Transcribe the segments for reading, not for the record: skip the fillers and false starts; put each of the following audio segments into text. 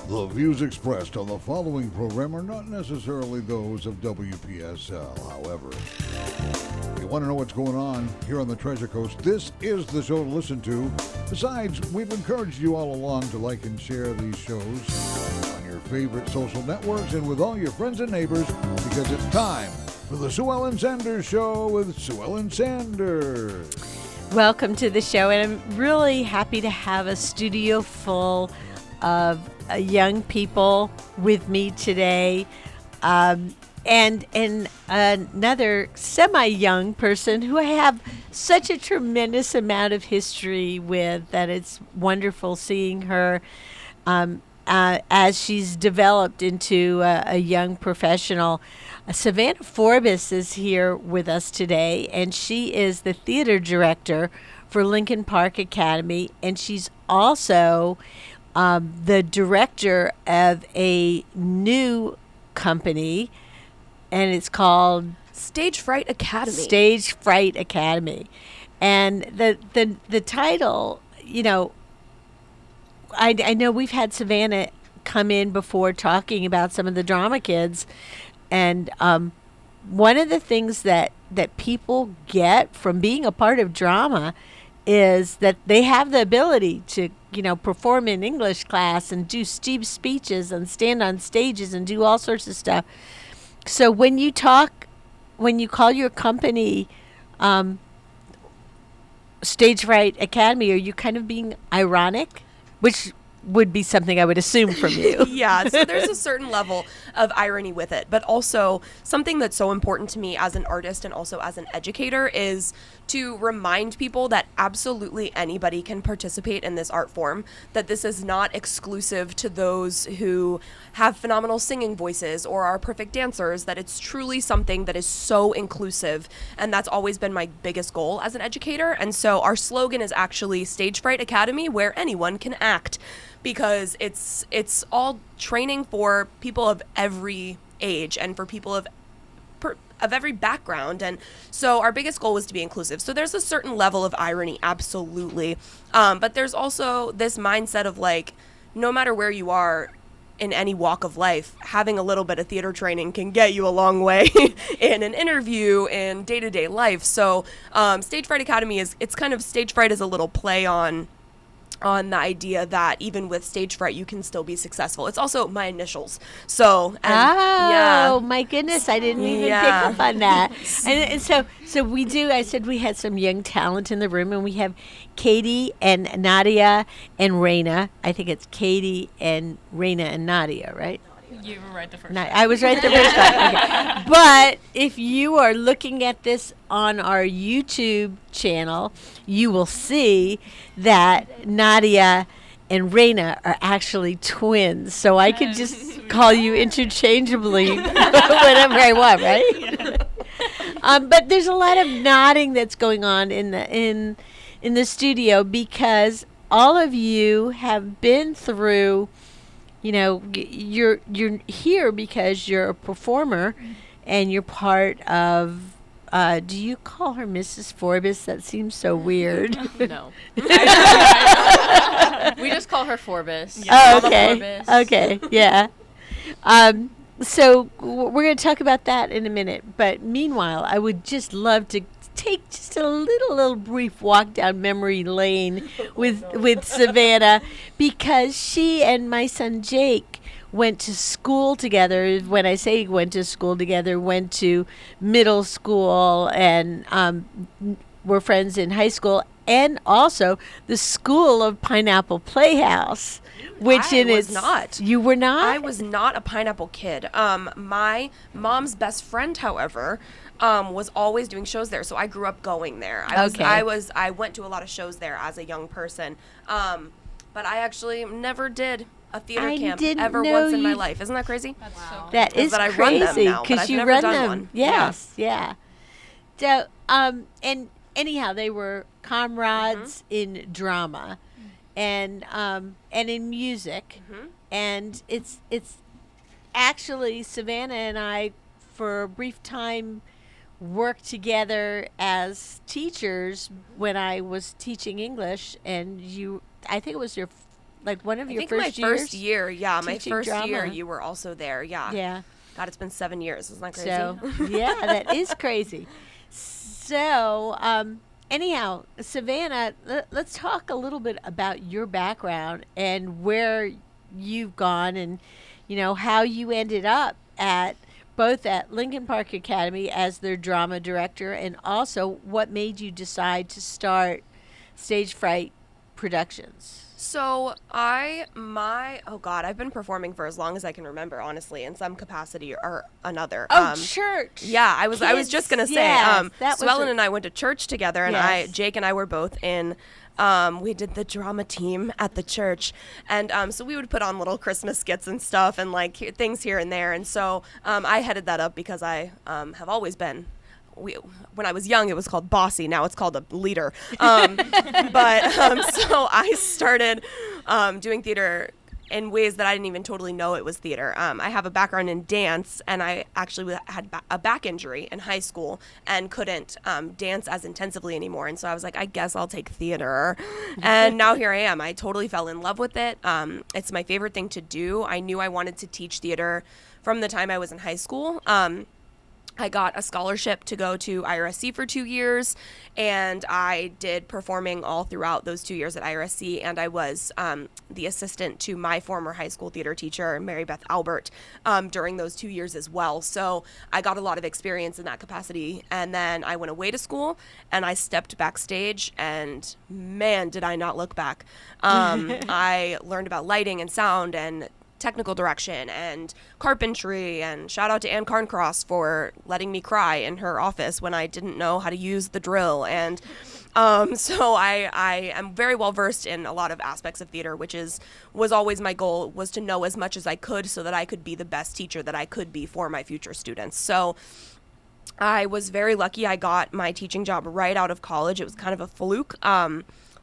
The views expressed on the following program are not necessarily those of WPSL. However, if you want to know what's going on here on the Treasure Coast, this is the show to listen to. Besides, we've encouraged you all along to like and share these shows on your favorite social networks and with all your friends and neighbors, because it's time for the Sue Ellen Sanders Show with Sue Ellen Sanders. Welcome to the show, and I'm really happy to have a studio full of young people with me today, and another semi-young person who I have such a tremendous amount of history with that it's wonderful seeing her as she's developed into a young professional. Savannah Forbus is here with us today, and she is the theater director for Lincoln Park Academy, and she's also the director of a new company, and it's called StageFright Academy. StageFright Academy. And the title, you know, I know we've had Savannah come in before talking about some of the drama kids, and one of the things that people get from being a part of drama is that they have the ability to, you know, perform in English class and do speeches and stand on stages and do all sorts of stuff. So when you call your company StageFright Academy, are you kind of being ironic? Which would be something I would assume from you. Yeah, so there's a certain level of irony with it, but also something that's so important to me as an artist and also as an educator is to remind people that absolutely anybody can participate in this art form, that this is not exclusive to those who have phenomenal singing voices or are perfect dancers, that it's truly something that is so inclusive, and that's always been my biggest goal as an educator. And so our slogan is actually StageFright Academy, where anyone can act, because it's all training for people of every age and for people of every background. And so our biggest goal was to be inclusive. So there's a certain level of irony, absolutely. But there's also this mindset of, like, no matter where you are in any walk of life, having a little bit of theater training can get you a long way in an interview, in day-to-day life. So StageFright Academy it's kind of, Stage Fright is a little play on the idea that even with stage fright, you can still be successful. It's also my initials. So, yeah. My goodness, I didn't even pick up on that. And so we do, I said we had some young talent in the room, and we have Katie and Nadia and Raina. I think it's Katie and Raina and Nadia, right? You were right the first time. I was right the first time. Okay. But if you are looking at this on our YouTube channel, you will see that Nadia and Raina are actually twins. So I could just call you interchangeably whenever I want, right? Yeah. But there's a lot of nodding that's going on in the studio, because all of you have been through. You know, you're here because you're a performer, and you're part of. Do you call her Mrs. Forbus? That seems so weird. No, we just call her Forbus. Yeah. Oh, okay. Forbus. Okay. Yeah. So we're going to talk about that in a minute. But meanwhile, I would just love to take just a little brief walk down memory lane with Savannah, because she and my son Jake went to school together. When I say went to school together, went to middle school, and were friends in high school, and also the School of Pineapple Playhouse. Which I was not. You were not? I was not a Pineapple kid. My mom's best friend, however, was always doing shows there, so I grew up going there. I went to a lot of shows there as a young person, but I actually never did a theater camp ever once in my life. Isn't that crazy? Wow. That is crazy, because you run them. One. Yes, yeah. So, and anyhow, they were comrades in drama, and in music, and it's actually Savannah and I, for a brief time, worked together as teachers when I was teaching English, and I think it was your like one of I your think first my years? first year, yeah, my teaching first year, drama? you were also there, yeah. Yeah. God, it's been 7 years. Isn't that crazy? So, yeah, that is crazy. So, anyhow, Savannah, let's talk a little bit about your background and where you've gone and, how you ended up both at Lincoln Park Academy as their drama director and also what made you decide to start StageFright Productions. So I've been performing for as long as I can remember, honestly, in some capacity or another. Church. Yeah, I was just gonna say, yes, that so was Ellen it. and I went to church together, and Yes. Jake and I were both in. We did the drama team at the church, and so we would put on little Christmas skits and stuff, and like things here and there. And so I headed that up because I have always been. When I was young, it was called bossy. Now it's called a leader. So I started doing theater in ways that I didn't even totally know it was theater. I have a background in dance, and I actually had a back injury in high school and couldn't dance as intensively anymore. And so I was like, I guess I'll take theater. And now here I am. I totally fell in love with it. It's my favorite thing to do. I knew I wanted to teach theater from the time I was in high school. I got a scholarship to go to IRSC for 2 years, and I did performing all throughout those 2 years at IRSC, and I was the assistant to my former high school theater teacher, Mary Beth Albert, during those 2 years as well. So I got a lot of experience in that capacity, and then I went away to school, and I stepped backstage, and man, did I not look back. I learned about lighting and sound and technical direction and carpentry, and shout out to Ann Carncross for letting me cry in her office when I didn't know how to use the drill. And so I am very well versed in a lot of aspects of theater, which was always my goal, was to know as much as I could so that I could be the best teacher that I could be for my future students. So I was very lucky. I got my teaching job right out of college. It was kind of a fluke.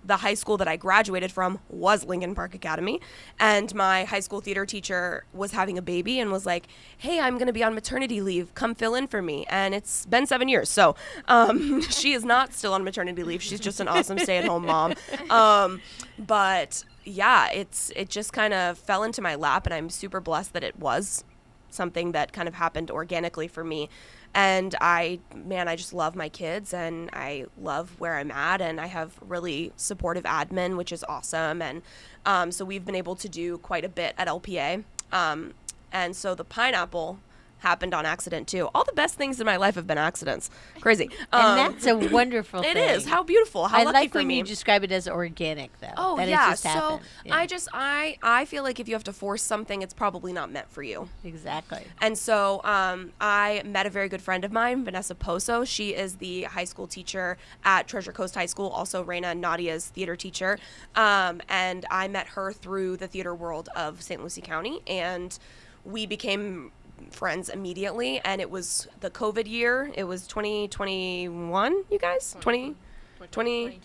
The high school that I graduated from was Lincoln Park Academy, and my high school theater teacher was having a baby and was like, hey, I'm going to be on maternity leave. Come fill in for me. And it's been 7 years. So she is not still on maternity leave. She's just an awesome stay-at-home mom. But yeah, it just kind of fell into my lap, and I'm super blessed that it was something that kind of happened organically for me. And I just love my kids, and I love where I'm at, and I have really supportive admin, which is awesome. And so we've been able to do quite a bit at LPA. And so the pineapple happened on accident too. All the best things in my life have been accidents. Crazy. And that's a wonderful thing. It is. How beautiful. How I lucky like for when me. you describe it as organic, though. Oh, that yeah. It just So happened. Yeah. I feel like if you have to force something, it's probably not meant for you. Exactly. And so I met a very good friend of mine, Vanessa Poso. She is the high school teacher at Treasure Coast High School, also Raina and Nadia's theater teacher. And I met her through the theater world of St. Lucie County, and we became friends immediately. And it was the COVID year. It was 2021, you guys? 2020?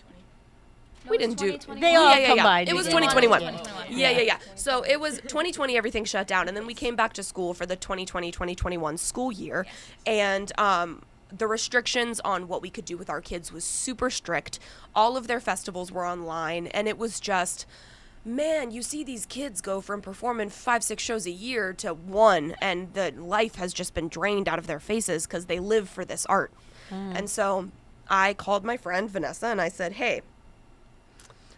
We didn't do. They all yeah. combined. It was together. 2021. Yeah. So it was 2020. Everything shut down, and then we came back to school for the 2020-2021 school year, and the restrictions on what we could do with our kids was super strict. All of their festivals were online, and it was just, man, you see these kids go from performing 5-6 shows a year to one, and the life has just been drained out of their faces because they live for this art. And so I called my friend Vanessa, and I said, hey,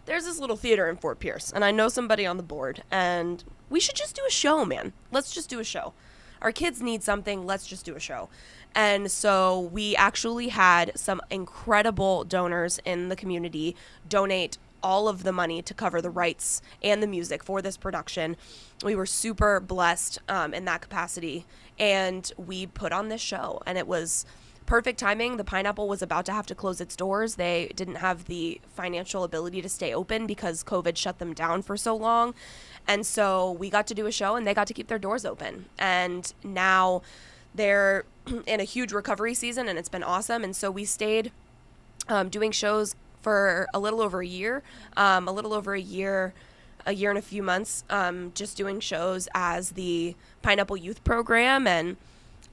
there's this little theater in Fort Pierce, and I know somebody on the board, and we should just do a show, man. Let's just do a show. Our kids need something. Let's just do a show. And so we actually had some incredible donors in the community donate all of the money to cover the rights and the music for this production. We were super blessed in that capacity, and we put on this show, and it was perfect timing. The Pineapple was about to have to close its doors. They didn't have the financial ability to stay open because COVID shut them down for so long. And so we got to do a show, and they got to keep their doors open. And now they're in a huge recovery season, and it's been awesome. And so we stayed doing shows for a little over a year, a year and a few months, just doing shows as the Pineapple Youth Program. And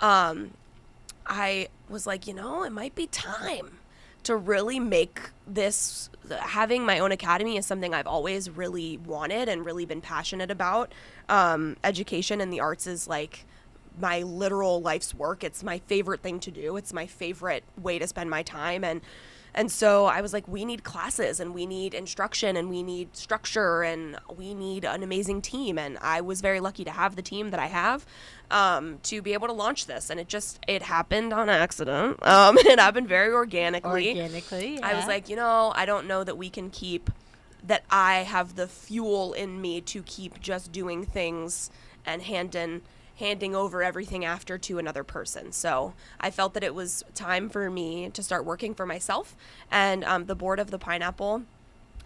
I was like, it might be time to really make this, having my own academy is something I've always really wanted and really been passionate about. Education and the arts is like my literal life's work. It's my favorite thing to do. It's my favorite way to spend my time. And so I was like, we need classes and we need instruction and we need structure and we need an amazing team. And I was very lucky to have the team that I have to be able to launch this. And it happened on accident. It happened very organically. Yeah. I was like, I don't know that we can keep, that I have the fuel in me to keep just doing things and handing over everything after to another person. So I felt that it was time for me to start working for myself. And the board of the Pineapple,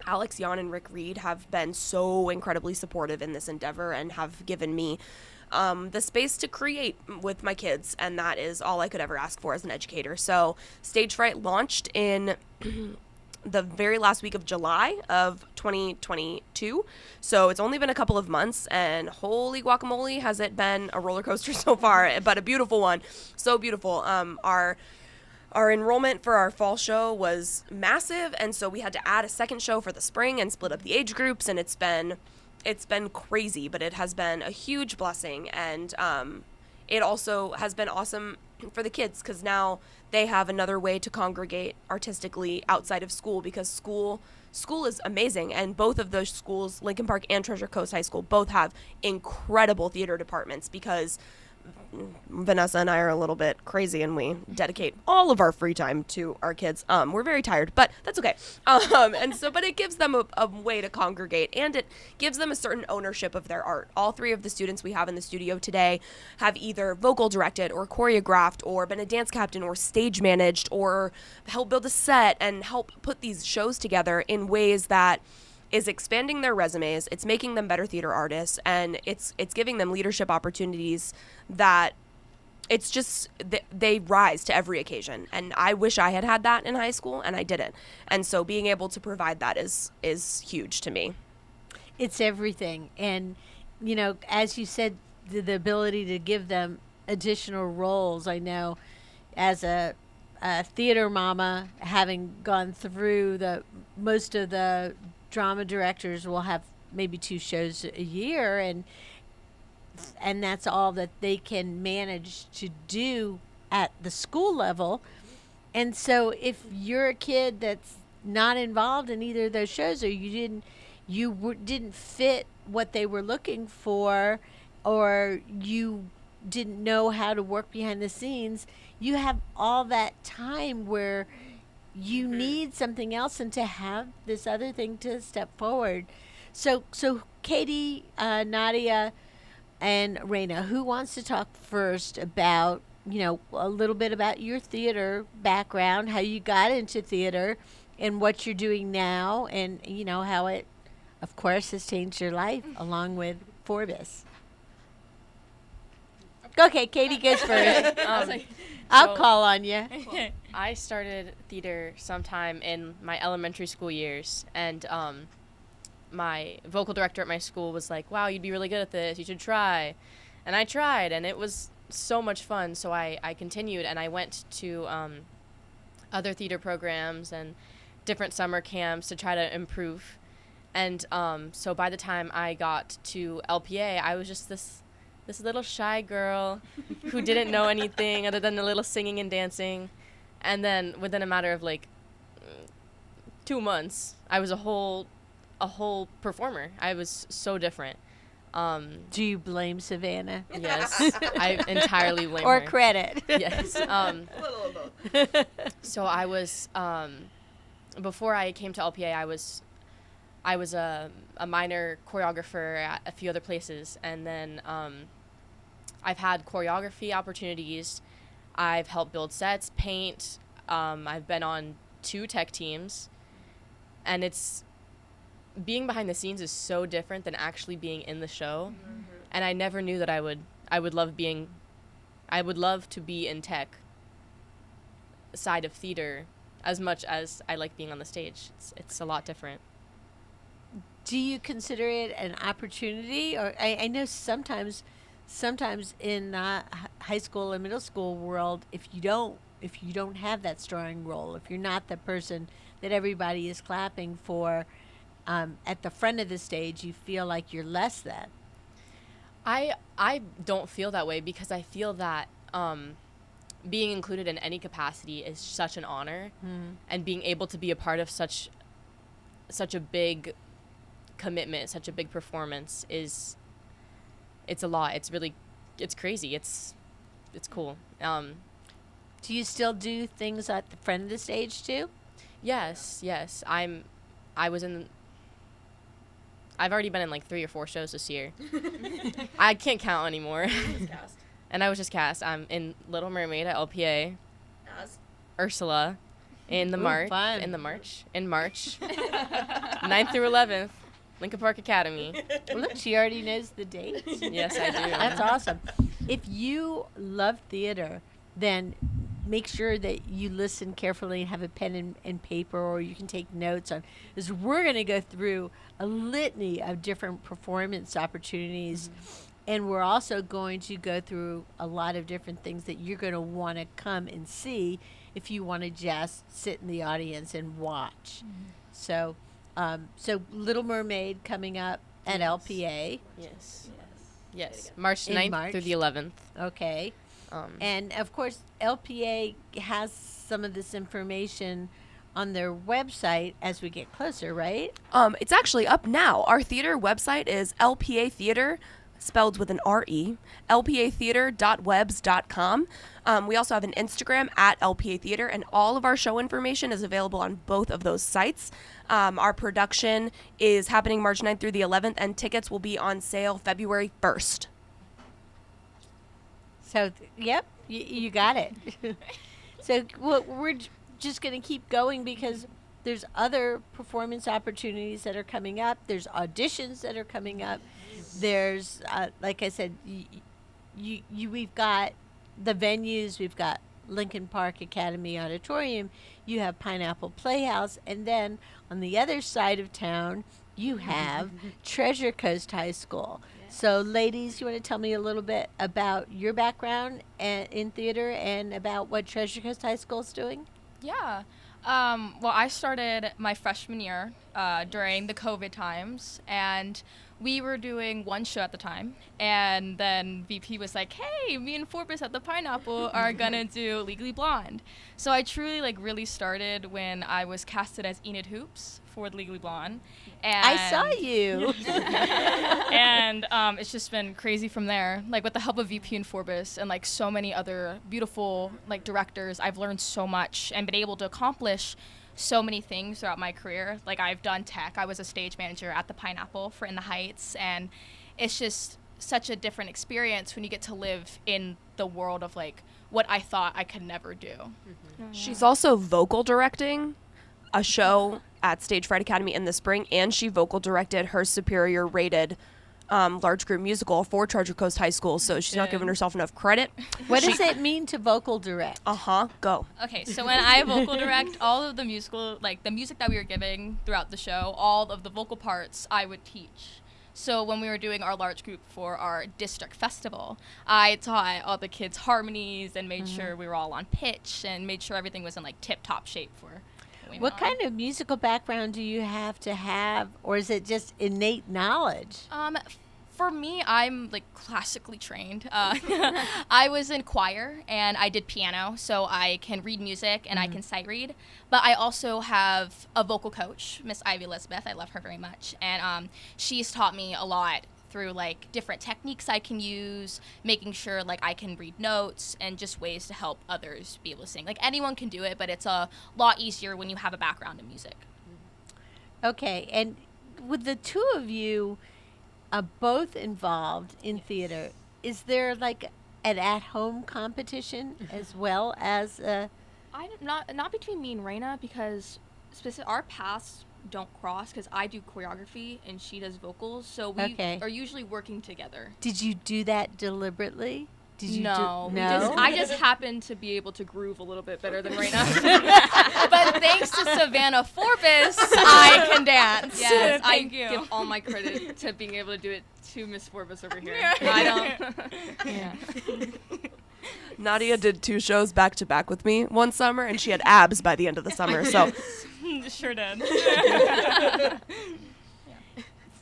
Alex Yon and Rick Reed, have been so incredibly supportive in this endeavor and have given me the space to create with my kids. And that is all I could ever ask for as an educator. So StageFright launched in the very last week of July of 2022. So it's only been a couple of months, and holy guacamole, has it been a roller coaster so far, but a beautiful one. So beautiful. Our enrollment for our fall show was massive, and so we had to add a second show for the spring and split up the age groups, and it's been crazy, but it has been a huge blessing. And it also has been awesome for the kids, because now they have another way to congregate artistically outside of school, because school is amazing. And both of those schools, Lincoln Park and Treasure Coast High School, both have incredible theater departments, because Vanessa and I are a little bit crazy and we dedicate all of our free time to our kids. We're very tired, but that's okay. But it gives them a way to congregate, and it gives them a certain ownership of their art. All three of the students we have in the studio today have either vocal directed or choreographed or been a dance captain or stage managed or helped build a set and help put these shows together in ways that is expanding their resumes. It's making them better theater artists, and it's giving them leadership opportunities that it's just they rise to every occasion. And I wish I had that in high school, and I didn't. And so being able to provide that is huge to me. It's everything. And as you said, the ability to give them additional roles. I know as a theater mama, having gone through most of the drama directors will have maybe 2 shows a year, and that's all that they can manage to do at the school level. And so if you're a kid that's not involved in either of those shows, or you didn't fit what they were looking for, or you didn't know how to work behind the scenes, you have all that time where you need something else and to have this other thing to step forward. So Katie, Nadia, and Raina, who wants to talk first about, a little bit about your theater background, how you got into theater and what you're doing now, and, how it, of course, has changed your life along with Forbus. Okay, Katie goes first. I'll call on you. I started theater sometime in my elementary school years, and my vocal director at my school was like, wow, you'd be really good at this, you should try. And I tried, and it was so much fun, so I continued, and I went to other theater programs and different summer camps to try to improve. And so by the time I got to LPA, I was just this little shy girl who didn't know anything other than a little singing and dancing. And then within a matter of 2 months, I was a whole performer. I was so different. Do you blame Savannah? Yes, I entirely blame or her. credit? Yes. A little of both. So I was, before I came to LPA, I was a minor choreographer at a few other places, and then I've had choreography opportunities. I've helped build sets, paint. I've been on 2 tech teams, and being behind the scenes is so different than actually being in the show. Mm-hmm. And I never knew that I would love to be in tech side of theater as much as I like being on the stage. It's a lot different. Do you consider it an opportunity? Or I know sometimes in high school and middle school world, if if you don't have that starring role, if you're not the person that everybody is clapping for at the front of the stage, you feel like you're less than. I don't feel that way because I feel that being included in any capacity is such an honor, and being able to be a part of such a big commitment, such a big performance it's a lot. It's crazy. It's cool. Do you still do things at the front of the stage too? Yes. I've already been in like 3 or 4 shows this year. I can't count anymore. And I was just cast. I'm in Little Mermaid at LPA. As Ursula in the Ooh, March. fun. In March. 9th through 11th. Lincoln Park Academy. Look, she already knows the dates. Yes, I do. That's awesome. If you love theater, then make sure that you listen carefully and have a pen and paper, or you can take notes on, because we're going to go through a litany of different performance opportunities. And we're also going to go through a lot of different things that you're going to want to come and see if you want to just sit in the audience and watch. So Little Mermaid coming up at LPA. Yes. March 9th through the 11th. Okay. And of course, LPA has some of this information on their website as we get closer, right? It's actually up now. Our theater website is LPA Theater, spelled with an R-E, lpatheater.webs.com. We also have an Instagram at LPA Theater, and all of our show information is available on both of those sites. Our production is happening March 9th through the 11th, and tickets will be on sale February 1st. So, yep, you got it. So we're just going to keep going because there's other performance opportunities that are coming up. There's auditions that are coming up. There's, like I said, we've got the venues. We've got Lincoln Park Academy Auditorium. You have Pineapple Playhouse. And then on the other side of town, you have Treasure Coast High School. So, ladies, you want to tell me a little bit about your background in theater and about what Treasure Coast High School is doing? Yeah. Well, I started my freshman year during the COVID times, and we were doing one show at the time, and then VP was like, hey, me and Forbus at the Pineapple are gonna do Legally Blonde. So I truly really started when I was casted as Enid Hoops for Legally Blonde. And I saw you. And it's just been crazy from there. With the help of VP and Forbus and so many other beautiful directors, I've learned so much and been able to accomplish so many things throughout my career. I've done tech. I was a stage manager at the Pineapple for In the Heights, and it's just such a different experience when you get to live in the world of what I thought I could never do. She's also vocal directing a show at StageFright Academy in the spring, and she vocal directed her superior rated large group musical for Treasure Coast High School, so she's not giving herself enough credit. What does it mean to vocal direct? Go. Okay, so when I vocal direct, all of the musical, the music that we were giving throughout the show, all of the vocal parts I would teach. So when we were doing our large group for our district festival, I taught all the kids harmonies and made sure we were all on pitch and made sure everything was in tip-top shape for What kind of musical background do you have to have, or is it just innate knowledge? For me, I'm classically trained. I was in choir and I did piano, so I can read music and I can sight read. But I also have a vocal coach, Miss Ivy Elizabeth. I love her very much, and she's taught me a lot through different techniques I can use, making sure I can read notes, and just ways to help others be able to sing. Anyone can do it, but it's a lot easier when you have a background in music. Okay, and with the two of you both involved in theater, is there an at-home competition as well as not between me and Raina, because our paths don't cross, because I do choreography and she does vocals, so we are usually working together. Did you do that deliberately? Did you No. No? I just happen to be able to groove a little bit better than Raina. But thanks to Savannah Forbus, I can dance. Yes, Thank you. give all my credit to being able to do it to Miss Forbus over here. Yeah. I don't. Yeah. Nadia did 2 shows back to back with me one summer, and she had abs by the end of the summer. So Sure did.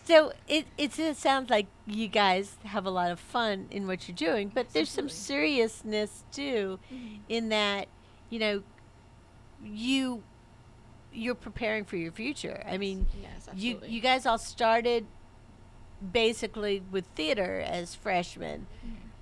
So it sounds like you guys have a lot of fun in what you're doing, but there's some seriousness too, in that, you know, you're preparing for your future. I mean, Yes, you absolutely. guys all started basically with theater as freshmen.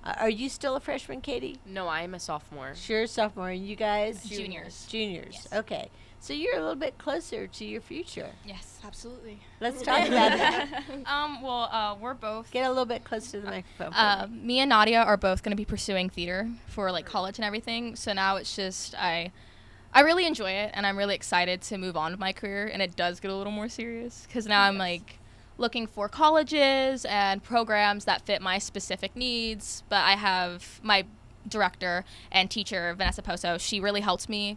Are you still a freshman, Katie? No, I am a sophomore. Sure, sophomore. And you guys? Juniors. Juniors. Yes. Okay. So you're a little bit closer to your future. Yes. Absolutely. Let's talk about that. We're both. Get a little bit closer to the microphone. for me. Me and Nadia are both going to be pursuing theater for like college and everything. So now it's just I really enjoy it, and I'm really excited to move on with my career. And it does get a little more serious because now I'm like looking for colleges and programs that fit my specific needs. But I have my director and teacher, Vanessa Poso. She really helps me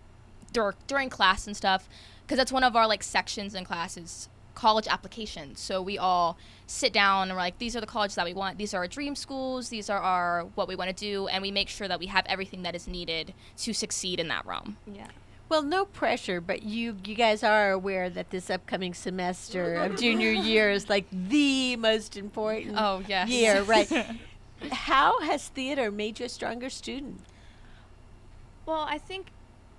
during class and stuff, because that's one of our like sections in classes, college applications. So we all sit down and we're like, these are the colleges that we want, these are our dream schools, these are our what we want to do, and we make sure that we have everything that is needed to succeed in that realm. Yeah. Well, no pressure, but you guys are aware that this upcoming semester of junior year is like the most important Oh yes. year, right? How has theater made you a stronger student? Well, I think,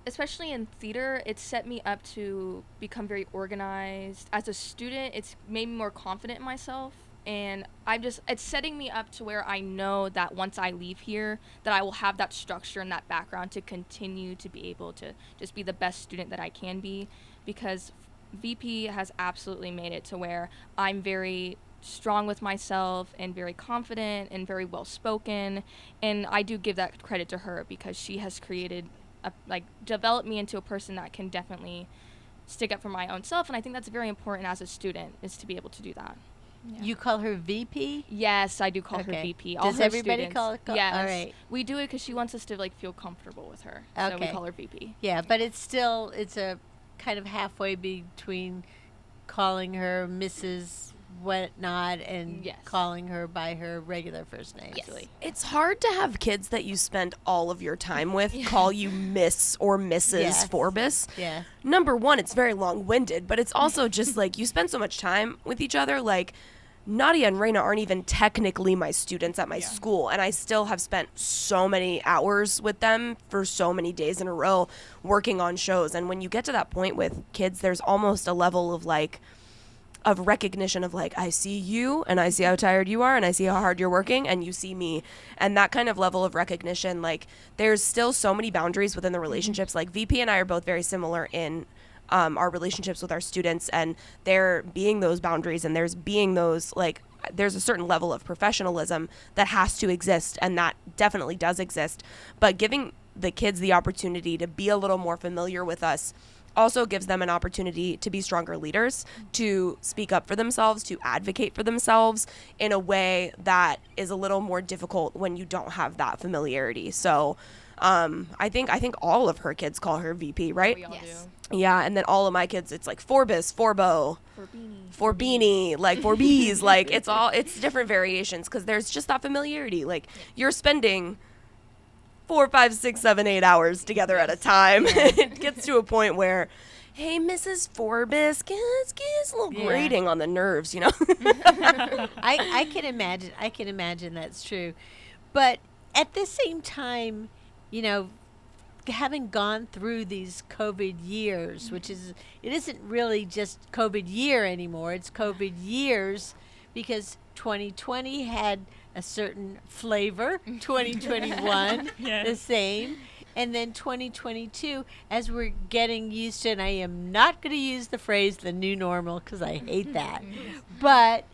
especially in theater, it's set me up to become very organized. As a student, it's made me more confident in myself. And it's setting me up to where I know that once I leave here, that I will have that structure and that background to continue to be able to just be the best student that I can be. Because VP has absolutely made it to where I'm very strong with myself and very confident and very well spoken. And I do give that credit to her, because she has developed me into a person that can definitely stick up for my own self. And I think that's very important as a student, is to be able to do that. Yeah. You call her VP? Yes, I do call her Okay. VP. Does her everybody students, call her? Yes. All right. We do it because she wants us to like feel comfortable with her. So we Okay. call her VP. Yeah, but it's a kind of halfway between calling her Mrs. whatnot and Yes. calling her by her regular first name. Yes. it's hard to have kids that you spend all of your time with call you Miss or Mrs. Yes. Forbus. Yeah. Number one, it's very long-winded, but it's also just like you spend so much time with each other. Like, Nadia and Raina aren't even technically my students at my school, and I still have spent so many hours with them for so many days in a row working on shows. And when you get to that point with kids, there's almost a level of like of recognition of like, I see you and I see how tired you are and I see how hard you're working and you see me. And that kind of level of recognition, like there's still so many boundaries within the relationships. Like VP and I are both very similar in our relationships with our students, and there being those boundaries and there's being those like there's a certain level of professionalism that has to exist, and that definitely does exist. But giving the kids the opportunity to be a little more familiar with us also gives them an opportunity to be stronger leaders, to speak up for themselves, to advocate for themselves in a way that is a little more difficult when you don't have that familiarity. So I think all of her kids call her VP, right? We all Yes. do. Yeah, and then all of my kids, it's like Forbus, Forbo, For beanie. Forbeanie, like Forbees, like it's different variations because there's just that familiarity. Like you're spending 4, 5, 6, 7, 8 hours together at a time. It gets to a point where, hey, Mrs. Forbus, get a little Yeah. grating on the nerves, you know? I can imagine. I can imagine that's true. But at the same time, you know, having gone through these COVID years, which is, it isn't really just COVID year anymore. It's COVID years because 2020 had a certain flavor, 2021 the same, and then 2022, as we're getting used to, and I am not going to use the phrase the new normal because I hate that, but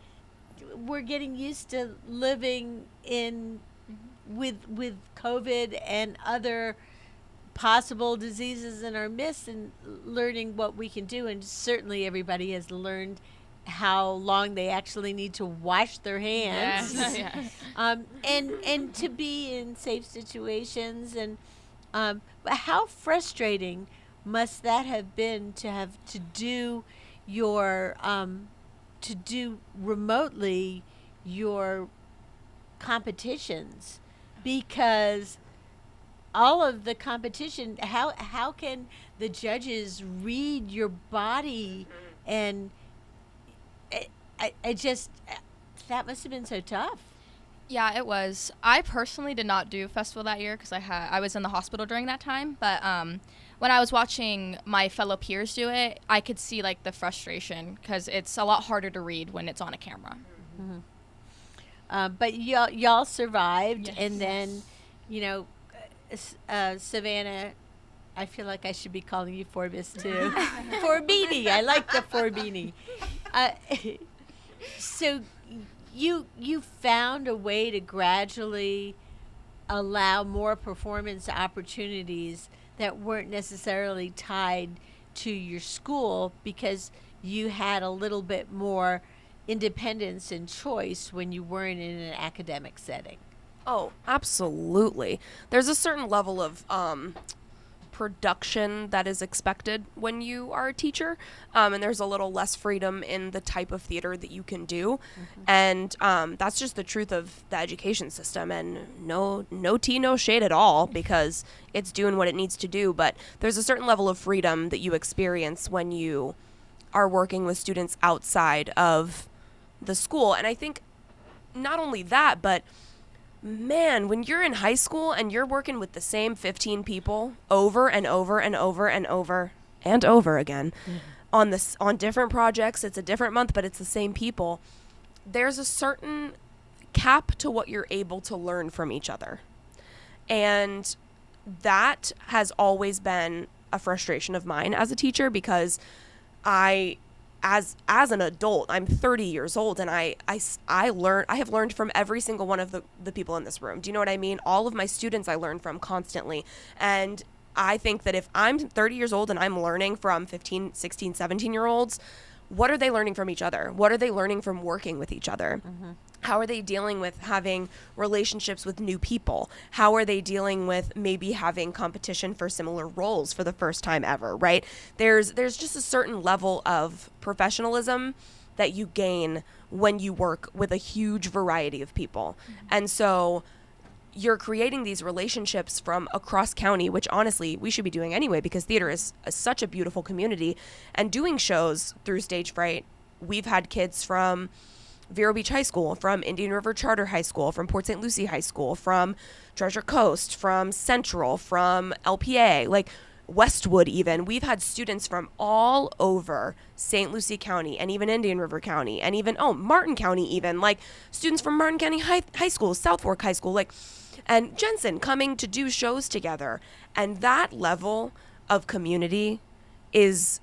we're getting used to living in with COVID and other possible diseases in our midst, and learning what we can do. And certainly everybody has learned how long they actually need to wash their hands. Yes. And to be in safe situations. And how frustrating must that have been to have to do your to do remotely your competitions, because all of the competition, how can the judges read your body? And I just, that must have been so tough. Yeah, it was. I personally did not do festival that year because I was in the hospital during that time. But when I was watching my fellow peers do it, I could see like the frustration because it's a lot harder to read when it's on a camera. But y'all survived, Yes. and then, you know, Savannah, I feel like I should be calling you Forbus too. Forbini, I like the Forbini. So you found a way to gradually allow more performance opportunities that weren't necessarily tied to your school because you had a little bit more independence and choice when you weren't in an academic setting. Oh, absolutely. There's a certain level of production that is expected when you are a teacher, and there's a little less freedom in the type of theater that you can do, and that's just the truth of the education system. And no tea, no shade at all, because it's doing what it needs to do. But there's a certain level of freedom that you experience when you are working with students outside of the school. And I think not only that, but man, when you're in high school and you're working with the same 15 people over and over and over and over and over again on different projects, it's a different month, but it's the same people. There's a certain cap to what you're able to learn from each other. And that has always been a frustration of mine as a teacher, because as an adult, I'm 30 years old, and I have learned from every single one of the people in this room. Do you know what I mean? All of my students I learn from constantly. And I think that if I'm 30 years old and I'm learning from 15, 16, 17-year-olds, what are they learning from each other? What are they learning from working with each other? How are they dealing with having relationships with new people? How are they dealing with maybe having competition for similar roles for the first time ever, right? There's just a certain level of professionalism that you gain when you work with a huge variety of people. And so you're creating these relationships from across county, which honestly we should be doing anyway, because theater is such a beautiful community. And doing shows through StageFright, we've had kids from Vero Beach High School, from Indian River Charter High School, from Port St. Lucie High School, from Treasure Coast, from Central, from LPA, like Westwood even. We've had students from all over St. Lucie County and even Indian River County and even, Martin County even, like students from Martin County High School, South Fork High School, like, and Jensen coming to do shows together. And that level of community is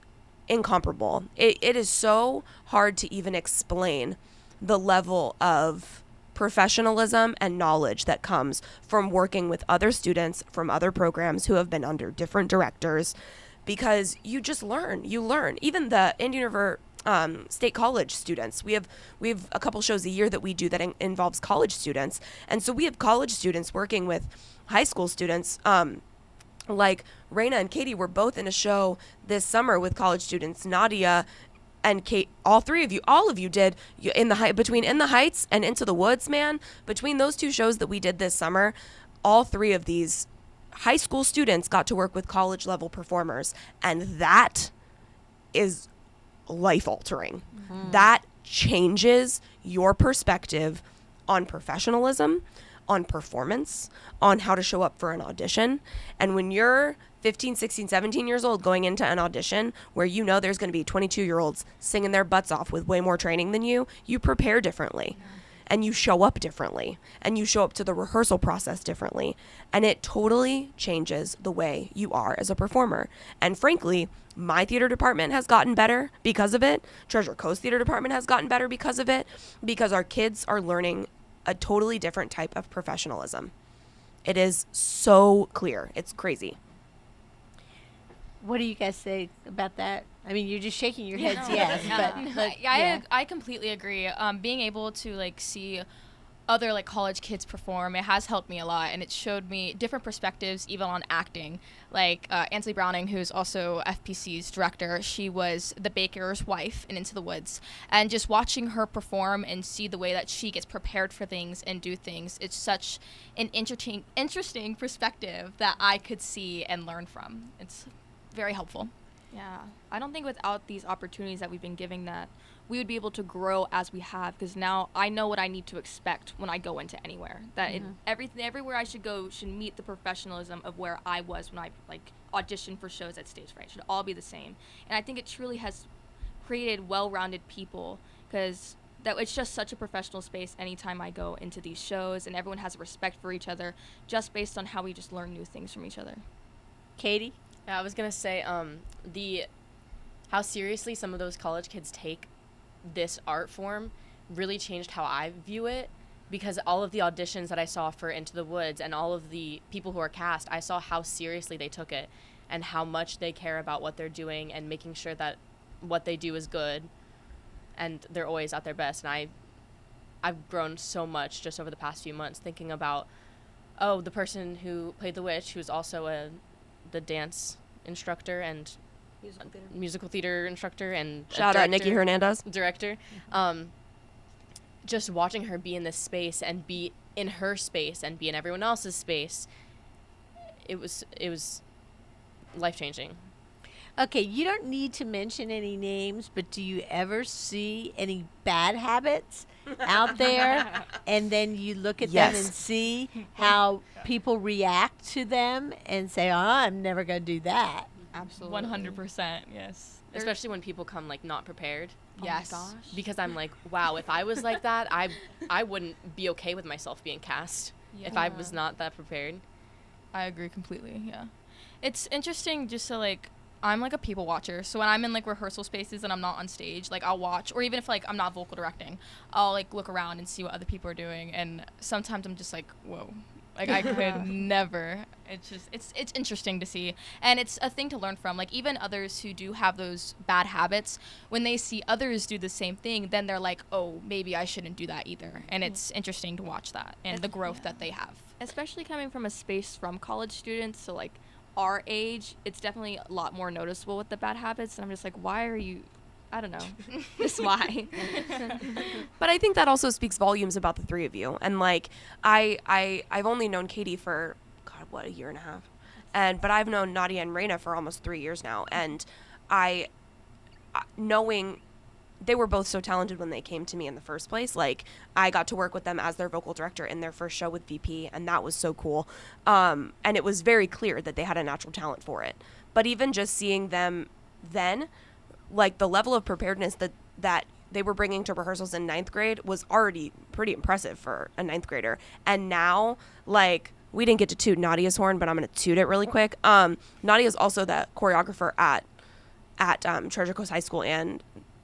incomparable. It is so hard to even explain the level of professionalism and knowledge that comes from working with other students from other programs who have been under different directors, because you just learn. You learn. Even the Indian River State College students, we have a couple shows a year that we do that involves college students, and so we have college students working with high school students. Like Raina and Katie were both in a show this summer with college students. Nadia and Kate, all of you did in the Heights and Into the Woods, man. Between those two shows that we did this summer, all three of these high school students got to work with college level performers, and that is life altering. That changes your perspective on professionalism, on performance, on how to show up for an audition. And when you're 15, 16, 17 years old going into an audition where you know there's going to be 22-year-olds singing their butts off with way more training than you prepare differently. And you show up differently. And you show up to the rehearsal process differently. And it totally changes the way you are as a performer. And frankly, my theater department has gotten better because of it. Treasure Coast Theater Department has gotten better because of it. Because our kids are learning a totally different type of professionalism. It is so clear. It's crazy. What do you guys say about that? I mean, you're just shaking your heads, yes. But I completely agree. Being able to like see other like college kids perform, it has helped me a lot, and it showed me different perspectives even on acting. Like Ansley Browning, who's also FPC's director, she was the baker's wife in Into the Woods, and just watching her perform and see the way that she gets prepared for things and do things, it's such an interesting perspective that I could see and learn from. It's very helpful. Yeah, I don't think without these opportunities that we've been giving that we would be able to grow as we have, because now I know what I need to expect when I go into anywhere. That everywhere I should go should meet the professionalism of where I was when I like auditioned for shows at StageFright. It should all be the same. And I think it truly has created well-rounded people, because that it's just such a professional space anytime I go into these shows, and everyone has a respect for each other just based on how we just learn new things from each other. Katie? Yeah, I was gonna say how seriously some of those college kids take this art form really changed how I view it, because all of the auditions that I saw for Into the Woods and all of the people who are cast, I saw how seriously they took it and how much they care about what they're doing and making sure that what they do is good and they're always at their best. And I've grown so much just over the past few months thinking about, the person who played the witch, who's also the dance instructor and musical theater instructor and shout out Nikki Hernandez, director. Just watching her be in this space and be in her space and be in everyone else's space, it was life-changing. Okay, you don't need to mention any names, but do you ever see any bad habits out there, and then you look at them and see how people react to them and say, I'm never going to do that? Absolutely. 100%, yes. Especially when people come like not prepared. Yes. Oh my gosh. Because I'm like, wow, if I was like that, I wouldn't be okay with myself being cast if I was not that prepared. I agree completely, yeah. It's interesting just to like, I'm like a people watcher, so when I'm in like rehearsal spaces and I'm not on stage, like I'll watch, or even if like I'm not vocal directing, I'll like look around and see what other people are doing, and sometimes I'm just like, whoa. Like I could never. It's just it's interesting to see, and it's a thing to learn from. Like even others who do have those bad habits, when they see others do the same thing, then they're like, oh, maybe I shouldn't do that either. And it's interesting to watch that and the growth that they have. Especially coming from a space from college students, so like our age, it's definitely a lot more noticeable with the bad habits. And I'm just like, why are you? I don't know. Just why. But I think that also speaks volumes about the three of you. And like I've only known Katie for a year and a half, but I've known Nadia and Raina for almost 3 years now. And knowing they were both so talented when they came to me in the first place, like I got to work with them as their vocal director in their first show with VP, and that was so cool. And it was very clear that they had a natural talent for it. But even just seeing them then, like the level of preparedness that they were bringing to rehearsals in 9th grade was already pretty impressive for a 9th grader. And now, like, we didn't get to toot Nadia's horn, but I'm going to toot it really quick. Nadia's also the choreographer at Treasure Coast High School, and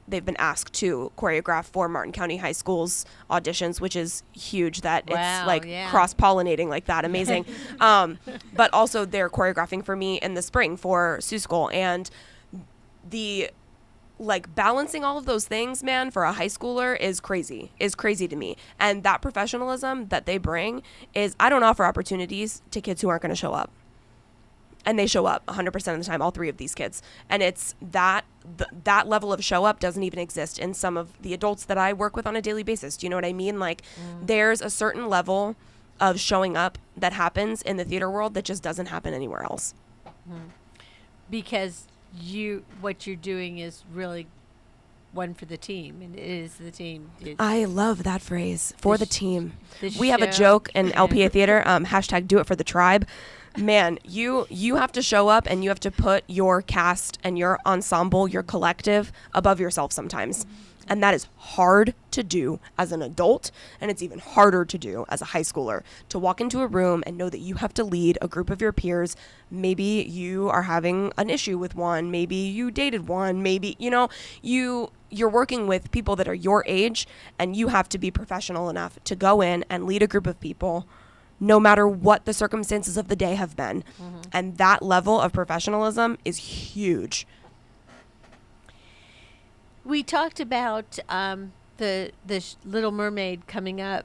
they've been asked to choreograph for Martin County High School's auditions, which is huge that it's like cross-pollinating like that. Amazing. But also they're choreographing for me in the spring for Sioux School, and the like balancing all of those things, man, for a high schooler is crazy to me. And that professionalism that they bring is, I don't offer opportunities to kids who aren't going to show up. And they show up 100% of the time, all three of these kids. And it's that level of show up doesn't even exist in some of the adults that I work with on a daily basis. Do you know what I mean? Like there's a certain level of showing up that happens in the theater world that just doesn't happen anywhere else. Because what you're doing is really one for the team, and it is the team. I love that phrase, for the team. We have a joke in LPA Theater, hashtag do it for the tribe. Man, you have to show up and you have to put your cast and your ensemble, your collective above yourself sometimes. And that is hard to do as an adult, and it's even harder to do as a high schooler, to walk into a room and know that you have to lead a group of your peers. Maybe you are having an issue with one, maybe you dated one, maybe, you're working with people that are your age, and you have to be professional enough to go in and lead a group of people no matter what the circumstances of the day have been. And that level of professionalism is huge. We talked about the Little Mermaid coming up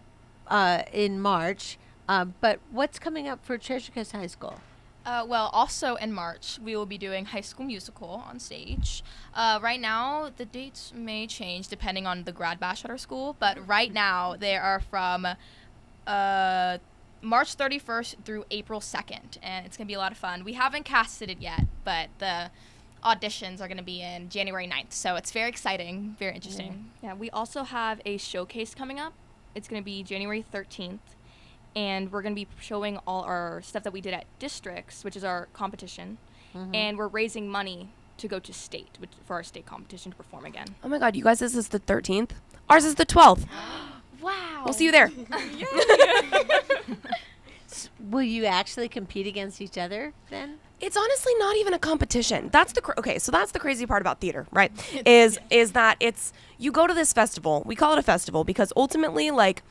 in March. But what's coming up for Treasure Coast High School? Well, also in March, we will be doing High School Musical on stage. Right now, the dates may change depending on the grad bash at our school, but right now they are from March 31st through April 2nd, and it's going to be a lot of fun. We haven't casted it yet, but the auditions are going to be in January 9th, so it's very exciting, very interesting. Yeah, we also have a showcase coming up. It's going to be January 13th, and we're going to be showing all our stuff that we did at districts, which is our competition, and we're raising money to go to state for our state competition to perform again. Oh my God, you guys, this is the 13th. Ours is the 12th. Wow. We'll see you there. Will you actually compete against each other then? It's honestly not even a competition. That's the so that's the crazy part about theater, right? is that it's you go to this festival. We call it a festival because ultimately, like,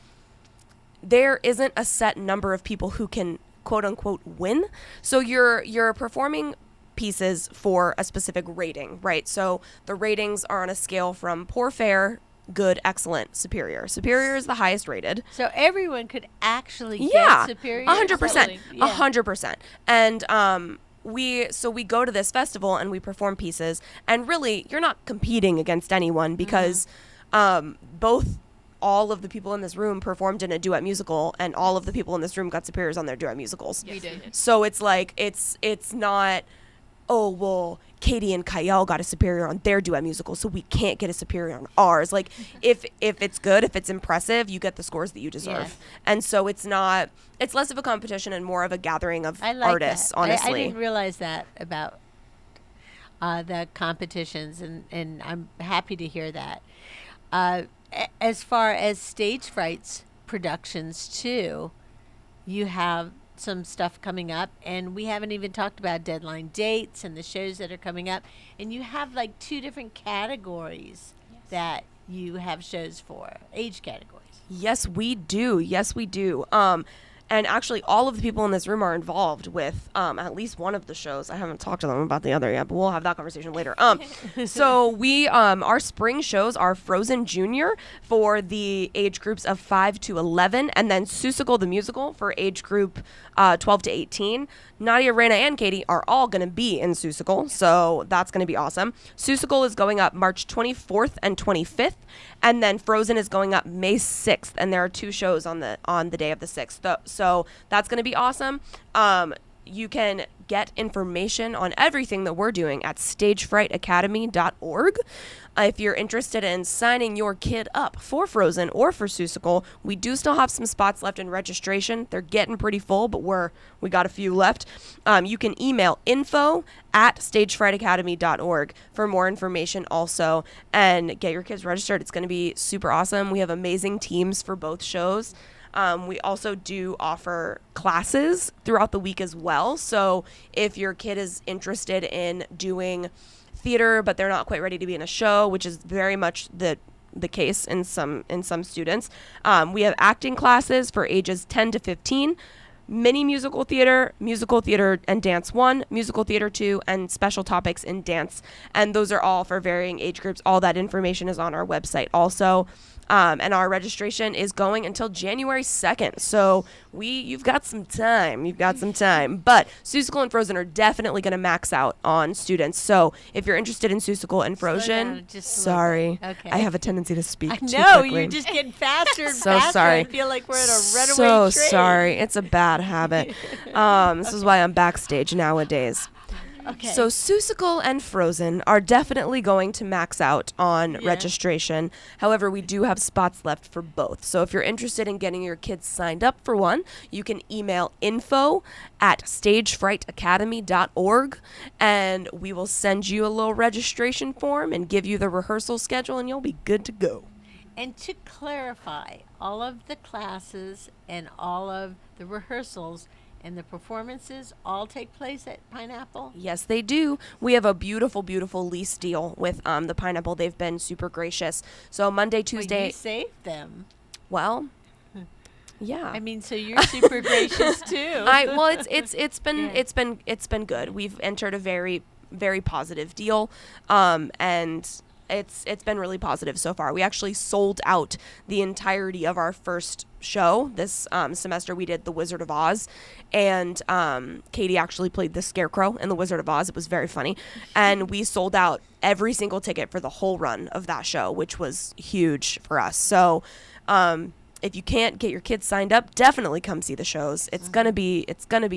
there isn't a set number of people who can quote unquote win. So you're performing pieces for a specific rating, right? So the ratings are on a scale from poor, fair, good, excellent, superior. Superior is the highest rated. So everyone could actually get superior? 100%. 100%. And we go to this festival and we perform pieces, and really you're not competing against anyone because all of the people in this room performed in a duet musical, and all of the people in this room got superiors on their duet musicals. We did. So it's like it's not, oh well, Katie and Kyle got a superior on their duet musical, so we can't get a superior on ours. Like, if it's good, if it's impressive, you get the scores that you deserve. Yes. And so it's less of a competition and more of a gathering of I like artists, that. honestly. I didn't realize that about the competitions, and I'm happy to hear that. As far as StageFright's productions, too, you have some stuff coming up, and we haven't even talked about deadline dates and the shows that are coming up, and you have like 2 different categories that you have shows for, age categories. Yes, we do. And actually, all of the people in this room are involved with at least one of the shows. I haven't talked to them about the other yet, but we'll have that conversation later. So we, our spring shows are Frozen Junior for the age groups of 5 to 11, and then Seussical the Musical for age group 12 to 18. Nadia, Raina, and Katie are all going to be in Seussical, so that's going to be awesome. Seussical is going up March 24th and 25th, and then Frozen is going up May 6th, and there are 2 shows on the day of the 6th. So that's going to be awesome. You can get information on everything that we're doing at StageFrightAcademy.org. If you're interested in signing your kid up for Frozen or for Seussical, we do still have some spots left in registration. They're getting pretty full, but we got a few left. You can email info@StageFrightAcademy.org for more information also, and get your kids registered. It's going to be super awesome. We have amazing teams for both shows. We also do offer classes throughout the week as well. So if your kid is interested in doing theater, but they're not quite ready to be in a show, which is very much the case in some students, we have acting classes for ages 10 to 15, mini musical theater and dance 1, musical theater 2, and special topics in dance. And those are all for varying age groups. All that information is on our website also. And our registration is going until January 2nd. So you've got some time. But Seussical and Frozen are definitely going to max out on students. So if you're interested in Seussical and Frozen, sorry. Okay. I have a tendency to speak too No, quickly. you're just getting faster and So faster. sorry. I feel like we're in a runaway So train. sorry. It's a bad habit. This is why I'm backstage nowadays. Okay. So Seussical and Frozen are definitely going to max out on registration. However, we do have spots left for both. So if you're interested in getting your kids signed up for one, you can email info@StageFrightAcademy.org, and we will send you a little registration form and give you the rehearsal schedule, and you'll be good to go. And to clarify, all of the classes and all of the rehearsals and the performances all take place at Pineapple? Yes, they do. We have a beautiful, beautiful lease deal with the Pineapple. They've been super gracious. So Monday, Tuesday. Well, you saved them. Well, yeah. I mean, so you're super gracious too. It's been good. We've entered a very, very positive deal, and it's been really positive so far. We actually sold out the entirety of our first show this semester. We did The Wizard of Oz, and Katie actually played the Scarecrow in The Wizard of Oz. It was very funny, and we sold out every single ticket for the whole run of that show, which was huge for us. So if you can't get your kids signed up, definitely come see the shows. It's gonna be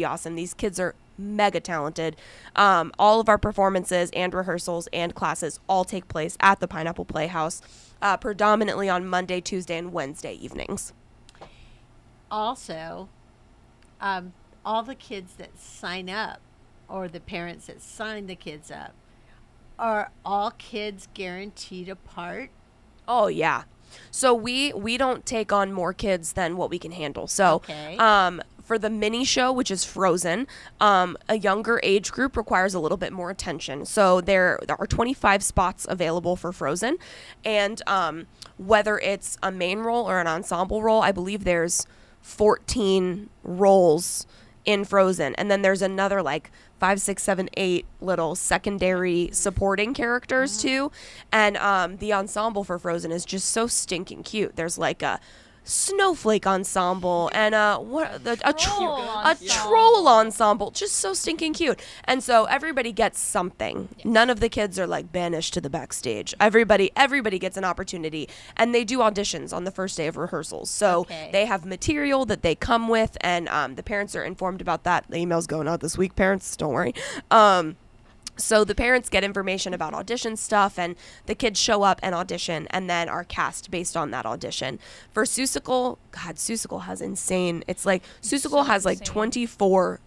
awesome. These kids are mega talented. All of our performances and rehearsals and classes all take place at the Pineapple Playhouse, predominantly on Monday, Tuesday, and Wednesday evenings. Also, all the kids that sign up, or the parents that sign the kids up, are all kids guaranteed a part? Oh yeah. So we don't take on more kids than what we can handle. So Okay. for the mini show, which is Frozen, a younger age group requires a little bit more attention. So there are 25 spots available for Frozen, and whether it's a main role or an ensemble role, I believe there's 14 roles in Frozen, and then there's another like 5, 6, 7, 8 little secondary supporting characters too. And the ensemble for Frozen is just so stinking cute. There's like a snowflake ensemble and a troll ensemble, just so stinking cute. And so everybody gets something. None of the kids are like banished to the backstage. Everybody gets an opportunity, and they do auditions on the first day of rehearsals. So they have material that they come with, and the parents are informed about that. The email's going out this week, parents, don't worry. So the parents get information about audition stuff, and the kids show up and audition and then are cast based on that audition. For Seussical, God, Seussical has insane. It's like Seussical has like 24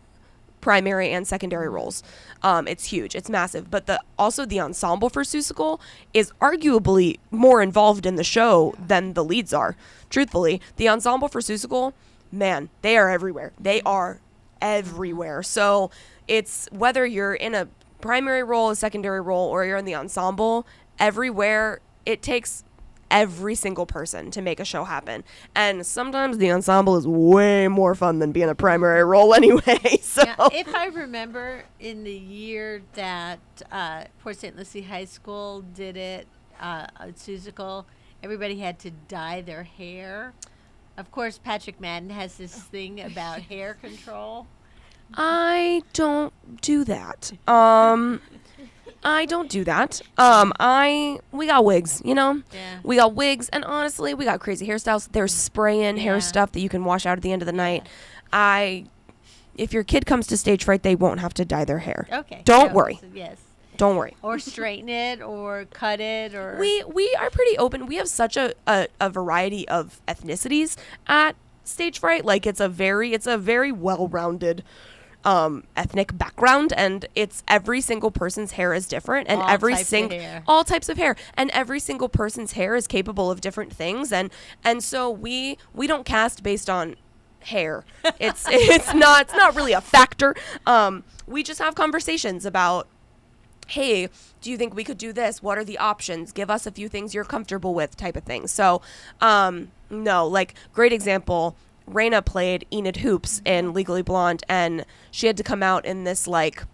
primary and secondary roles. It's huge. It's massive. But also the ensemble for Seussical is arguably more involved in the show than the leads are. Truthfully, the ensemble for Seussical, man, they are everywhere. They are everywhere. So it's whether you're in a primary role, a secondary role, or you're in the ensemble, everywhere, it takes every single person to make a show happen. And sometimes the ensemble is way more fun than being a primary role anyway. So Now, if I remember, in the year that Port St. Lucie High School did it, Seussical, everybody had to dye their hair. Of course, Patrick Madden has this thing about hair control. I don't do that. I don't do that. We got wigs, you know? Yeah. We got wigs, and honestly, we got crazy hairstyles. There's spray-in hair Yeah. stuff that you can wash out at the end of the night. If your kid comes to StageFright, they won't have to dye their hair. Okay. Don't worry. So yes. Don't worry. Or straighten it, or cut it, or... We are pretty open. We have such a variety of ethnicities at StageFright. Like, it's a very well-rounded ethnic background, and it's every single person's hair is different, and all types of hair, and every single person's hair is capable of different things, and so we don't cast based on hair. It's not really a factor. We just have conversations about, hey, do you think we could do this? What are the options? Give us a few things you're comfortable with, type of thing. So no, like, great example, Raina played Enid Hoops in Legally Blonde, and she had to come out in this like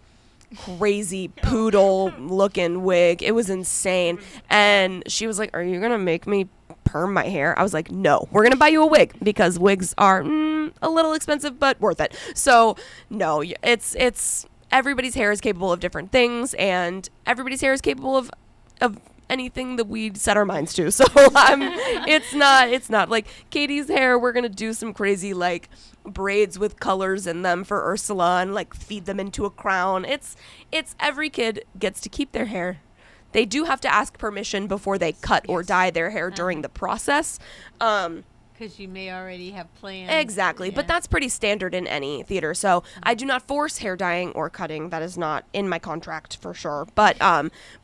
crazy poodle looking wig. It was insane. And she was like, "Are you gonna make me perm my hair?" I was like, "No, we're gonna buy you a wig, because wigs are a little expensive but worth it." So no, it's everybody's hair is capable of different things, and everybody's hair is capable of anything that we set our minds to. So it's not like Katie's hair. We're gonna do some crazy like braids with colors in them for Ursula and like feed them into a crown. It's every kid gets to keep their hair. They do have to ask permission before they cut or dye their hair during the process. Because you may already have plans. Exactly, but that's pretty standard in any theater. So I do not force hair dyeing or cutting. That is not in my contract for sure. But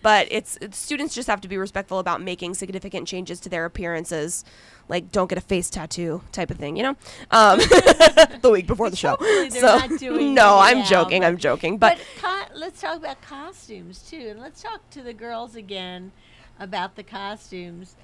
it's students just have to be respectful about making significant changes to their appearances, like don't get a face tattoo type of thing, you know. The week before the show. They're not doing no, it I'm now, joking. I'm joking. But let's talk about costumes too, and let's talk to the girls again about the costumes.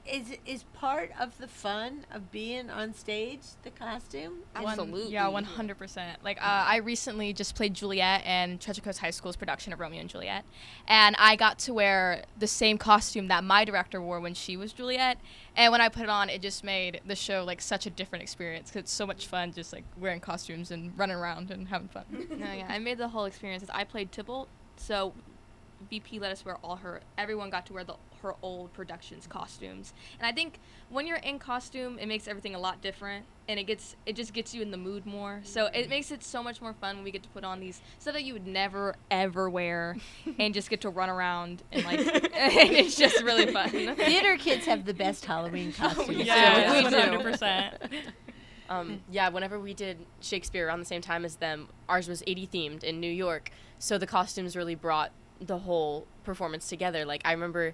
is part of the fun of being on stage the costume? Absolutely. Yeah, 100%. Like, I recently just played Juliet in Treasure Coast High School's production of Romeo and Juliet, and I got to wear the same costume that my director wore when she was Juliet, and when I put it on, it just made the show, like, such a different experience, because it's so much fun just, like, wearing costumes and running around and having fun. No, yeah, I made the whole experience. I played Tybalt, so VP let us wear everyone got to wear her old productions costumes. And I think when you're in costume, it makes everything a lot different, and it just gets you in the mood more. So it makes it so much more fun when we get to put on these stuff that you would never ever wear and just get to run around and like and it's just really fun. Theater kids have the best Halloween costumes. Yeah, we do. 100%. Yeah, whenever we did Shakespeare around the same time as them, ours was 80 themed in New York. So the costumes really brought the whole performance together. Like, I remember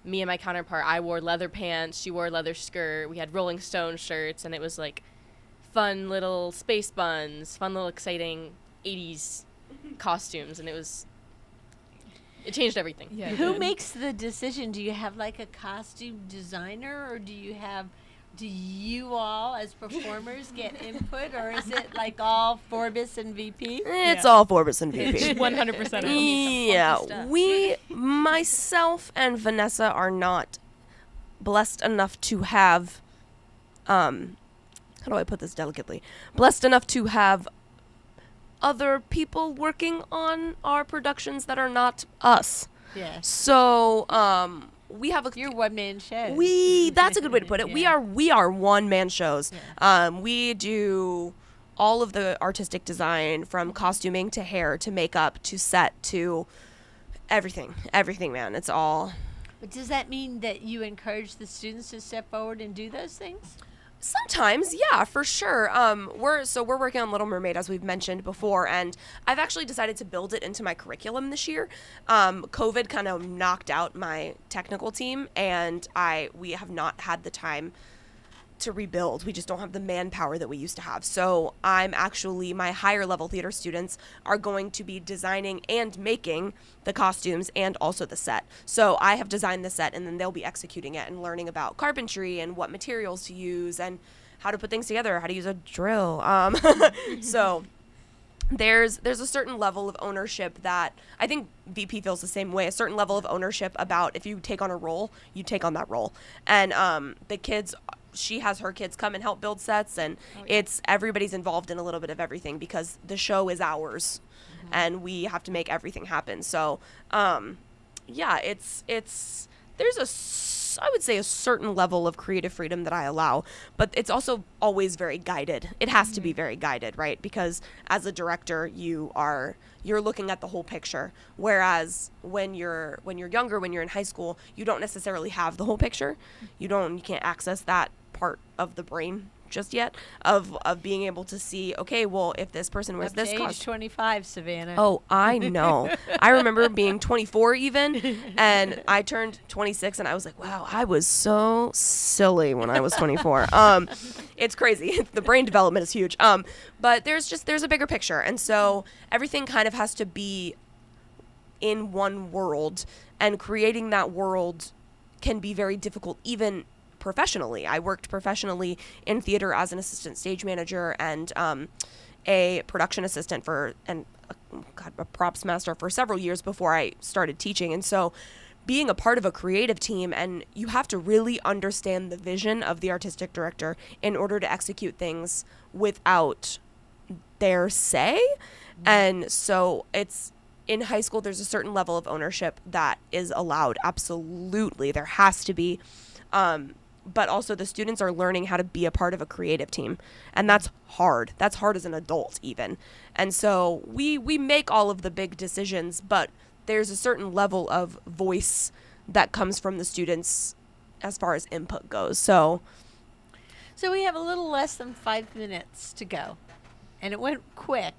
me and my counterpart, I wore leather pants, she wore a leather skirt, we had Rolling Stone shirts, and it was like fun little space buns, fun little exciting 80s costumes, and it changed everything. Yeah. Who makes the decision? Do you have like a costume designer, or do you all as performers get input, or is it like all Forbus and VP? It's all Forbus and VP. 100%. Yeah, myself and Vanessa are not blessed enough to have, how do I put this delicately? Blessed enough to have other people working on our productions that are not us. Yes. So, we have You're one-man show. that's a good way to put it. Yeah. We are one-man shows. Yeah. We do all of the artistic design, from costuming to hair to makeup to set to everything, man. It's all. But does that mean that you encourage the students to step forward and do those things? Sometimes, yeah, for sure. We're working on Little Mermaid, as we've mentioned before, and I've actually decided to build it into my curriculum this year. COVID kind of knocked out my technical team, and we have not had the time to rebuild. We just don't have the manpower that we used to have. So my higher level theater students are going to be designing and making the costumes and also the set. So I have designed the set, and then they'll be executing it and learning about carpentry and what materials to use and how to put things together, how to use a drill. So there's a certain level of ownership that I think VP feels the same way, a certain level of ownership about if you take on a role, you take on that role. And the kids, she has her kids come and help build sets, and it's everybody's involved in a little bit of everything because the show is ours and we have to make everything happen. So, yeah, I would say a certain level of creative freedom that I allow, but it's also always very guided. It has to be very guided, right? Because as a director, you're looking at the whole picture. Whereas when you're younger, when you're in high school, you don't necessarily have the whole picture. You can't access that part of the brain just yet of being able to see, okay, well, if this person wears this age costume. 25, Savannah. Oh, I know. I remember being 24 even, and I turned 26, and I was like, wow, I was so silly when I was 24. It's crazy. The brain development is huge. But there's a bigger picture, and so everything kind of has to be in one world, and creating that world can be very difficult, even professionally. I worked professionally in theater as an assistant stage manager and a production assistant and a props master for several years before I started teaching. And so being a part of a creative team, and you have to really understand the vision of the artistic director in order to execute things without their say. And so in high school, there's a certain level of ownership that is allowed. Absolutely. There has to be. But also the students are learning how to be a part of a creative team. And that's hard. That's hard as an adult even. And so we make all of the big decisions, but there's a certain level of voice that comes from the students as far as input goes. So we have a little less than 5 minutes to go. And it went quick.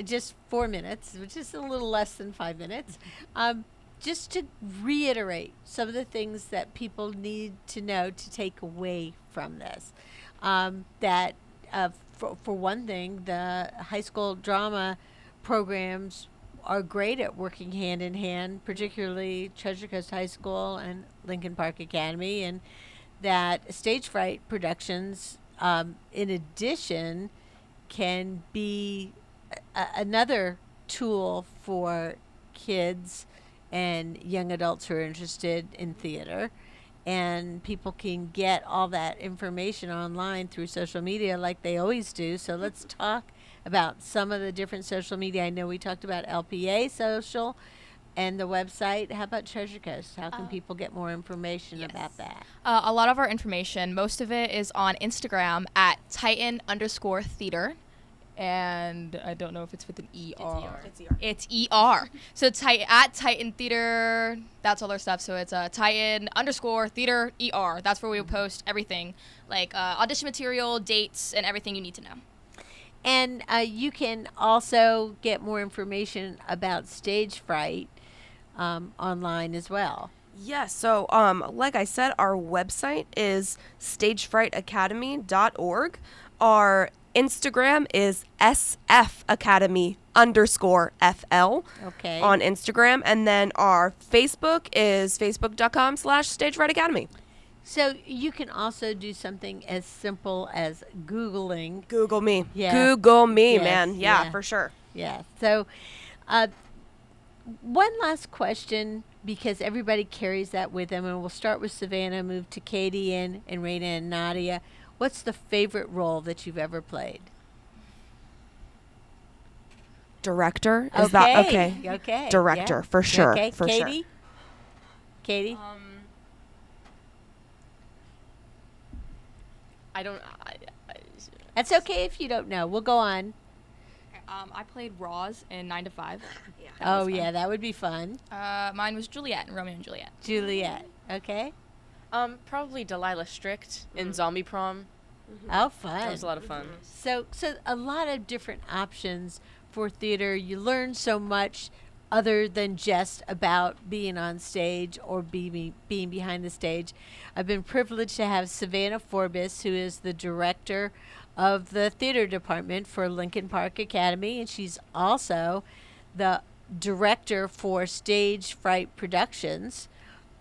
Just 4 minutes, which is a little less than 5 minutes. Just to reiterate some of the things that people need to know to take away from this. For one thing, the high school drama programs are great at working hand in hand, particularly Treasure Coast High School and Lincoln Park Academy. And that StageFright Productions, in addition, can be another tool for kids and young adults who are interested in theater. And people can get all that information online through social media like they always do. So let's talk about some of the different social media. I know we talked about LPA social and the website. How about Treasure Coast? How can people get more information about that? A lot of our information, most of it is on Instagram at Titan_theater. And I don't know if it's with an ER. It's ER. So at Titan Theater, that's all our stuff. So it's Titan_theater ER. That's where we post everything, like audition material, dates, and everything you need to know. And you can also get more information about StageFright online as well. Yes, so like I said, our website is stagefrightacademy.org. Our Instagram is sfacademy_FL Okay. on Instagram. And then our Facebook is facebook.com/StageFrightAcademy. So you can also do something as simple as Googling. Google me. Yeah. Google me, Yes, man. Yeah, yeah. for sure. Yeah. So one last question, because everybody carries that with them. And we'll start with Savannah, move to Katie and Raina and Nadia. What's the favorite role that you've ever played? Director? Is that okay? Okay. Director, yeah. for sure. Okay. For Katie? sure. Katie? I don't. That's okay if you don't know. We'll go on. I played Roz in 9 to 5. Oh, yeah, that would be fun. Mine was Juliet in Romeo and Juliet. Juliet. Okay. Probably Delilah Strict in Zombie Prom. Oh, fun. That was a lot of fun. So a lot of different options for theater. You learn so much other than just about being on stage or being behind the stage. I've been privileged to have Savannah Forbus, who is the director of the theater department for Lincoln Park Academy, and she's also the director for StageFright Productions,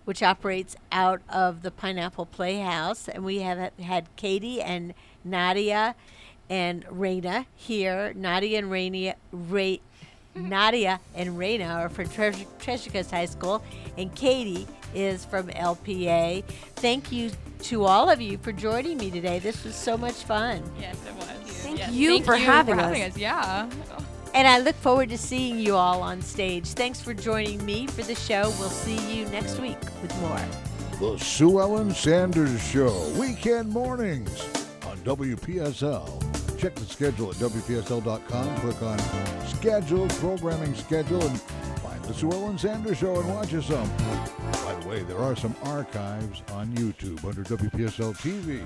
which operates out of the Pineapple Playhouse. And we have had Katie and Nadia and Raina here. Nadia and Raina are from Treasure Coast High School, and Katie is from LPA. Thank you to all of you for joining me today. This was so much fun. Yes, it was. Thank you for having us. Yeah. And I look forward to seeing you all on stage. Thanks for joining me for the show. We'll see you next week with more. The Sue Ellen Sanders Show, weekend mornings on WPSL. Check the schedule at WPSL.com. Click on Schedule, Programming Schedule, and find the Sue Ellen Sanders Show and watch us some. By the way, there are some archives on YouTube under WPSL TV.